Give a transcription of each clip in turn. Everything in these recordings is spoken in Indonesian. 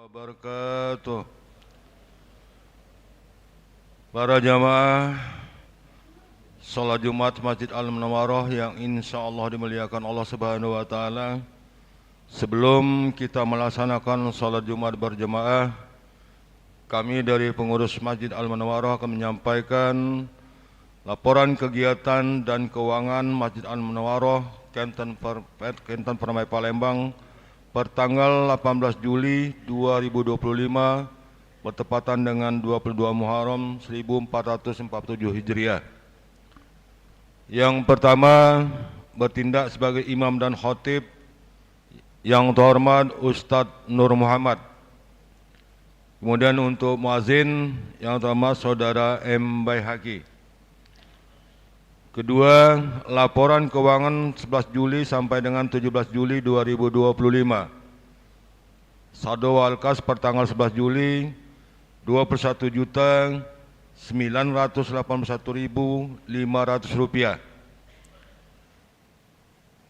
wabarakatuh. Para jamaah salat Jumat Masjid Al-Munawwarah yang insya Allah dimuliakan Allah Subhanahu wa Ta'ala. Sebelum kita melaksanakan salat Jumat berjamaah, kami dari pengurus Masjid Al-Munawwarah akan menyampaikan laporan kegiatan dan keuangan Masjid Al-Munawwarah Kenten Permai Palembang pertanggal 18 Juli 2025 bertepatan dengan 22 Muharram 1447 Hijriah. Yang pertama, bertindak sebagai imam dan khatib yang terhormat Ustadz Nur Muhammad. Kemudian untuk muazin yang terhormat Saudara M. Baihaqi. Kedua, laporan keuangan 11 Juli sampai dengan 17 Juli 2025. Saldo Walkas per tanggal 11 Juli 21.981.500 rupiah.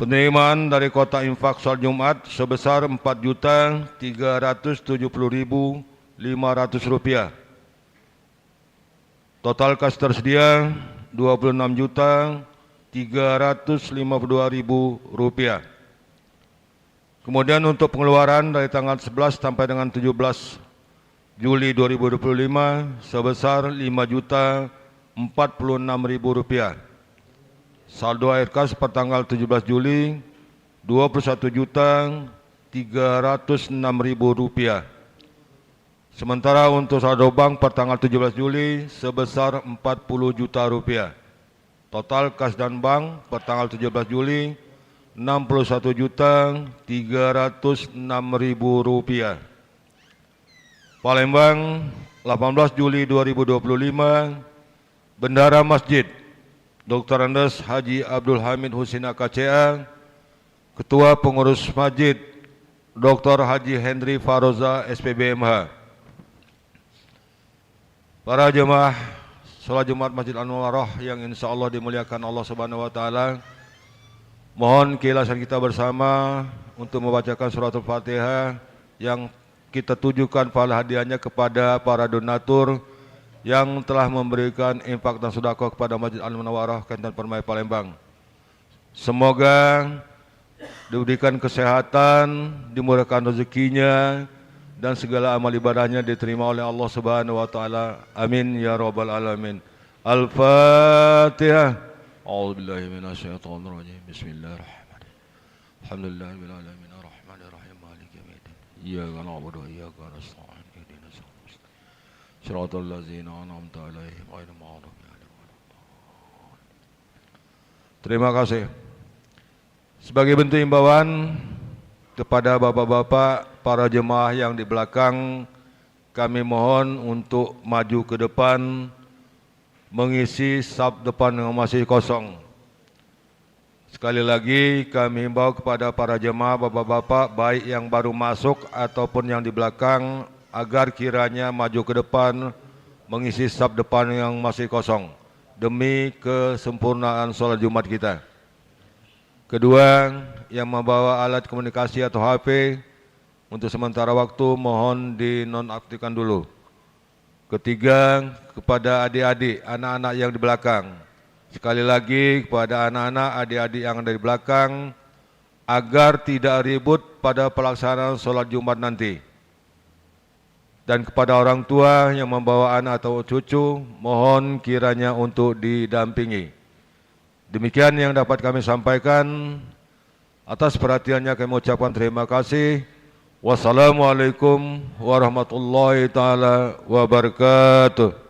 Penerimaan dari kotak infak salat Jumat sebesar 4.370.500 rupiah. Total kas tersedia 26.352.000 rupiah. Kemudian untuk pengeluaran dari tanggal 11 sampai dengan 17 Juli 2025 sebesar 5.046.000 rupiah. Saldo air kas per tanggal 17 Juli 21.306.000 rupiah. Sementara untuk saldo bank per tanggal 17 Juli sebesar 40 juta rupiah. Total kas dan bank per tanggal 17 Juli 61.306.000 rupiah. Palembang 18 Juli 2025, Bendara Masjid Dr. Andes Haji Abdul Hamid Husin KCA, Ketua Pengurus Masjid Dr. Haji Hendri Faroza SPBMH. Para jemaah salat Jumat Masjid Al-Munawwarah yang insya Allah dimuliakan Allah Subhanahu wa Ta'ala, mohon keikhlasan kita bersama untuk membacakan surat Al-Fatihah yang kita tujukan pahala hadiahnya kepada para donatur yang telah memberikan infak dan sedekah kepada Masjid Al-Munawwarah Kenten Permai Palembang. Semoga diberikan kesehatan, dimurahkan rezekinya, dan segala amal ibadahnya diterima oleh Allah Subhanahu wa Ta'ala. Amin ya rabbal alamin. Al-Fatihah. A'udzubillahi minasyaitonir rajim. Bismillahirrahmanirrahim. Alhamdulillahirabbil alamin arrahmanir rahim maliki yaumiddin. Iyyaka na'budu wa iyyaka nasta'in. Ihdinas siratal ladzina an'amta 'alaihim ghairil maghdubi 'alaihim waladdallin. Terima kasih. Sebagai bentuk imbauan kepada bapak-bapak para jemaah yang di belakang, kami mohon untuk maju ke depan mengisi saf depan yang masih kosong. Sekali lagi kami himbau kepada para jemaah bapak-bapak baik yang baru masuk ataupun yang di belakang agar kiranya maju ke depan mengisi saf depan yang masih kosong demi kesempurnaan sholat Jumat kita. Kedua, yang membawa alat komunikasi atau HP untuk sementara waktu mohon dinonaktifkan dulu. Ketiga, kepada adik-adik, anak-anak yang di belakang. Sekali lagi kepada anak-anak, adik-adik yang ada di belakang agar tidak ribut pada pelaksanaan sholat Jumat nanti. Dan kepada orang tua yang membawa anak atau cucu, mohon kiranya untuk didampingi. Demikian yang dapat kami sampaikan. Atas perhatiannya kami ucapkan terima kasih. Wassalamualaikum warahmatullahi taala wabarakatuh.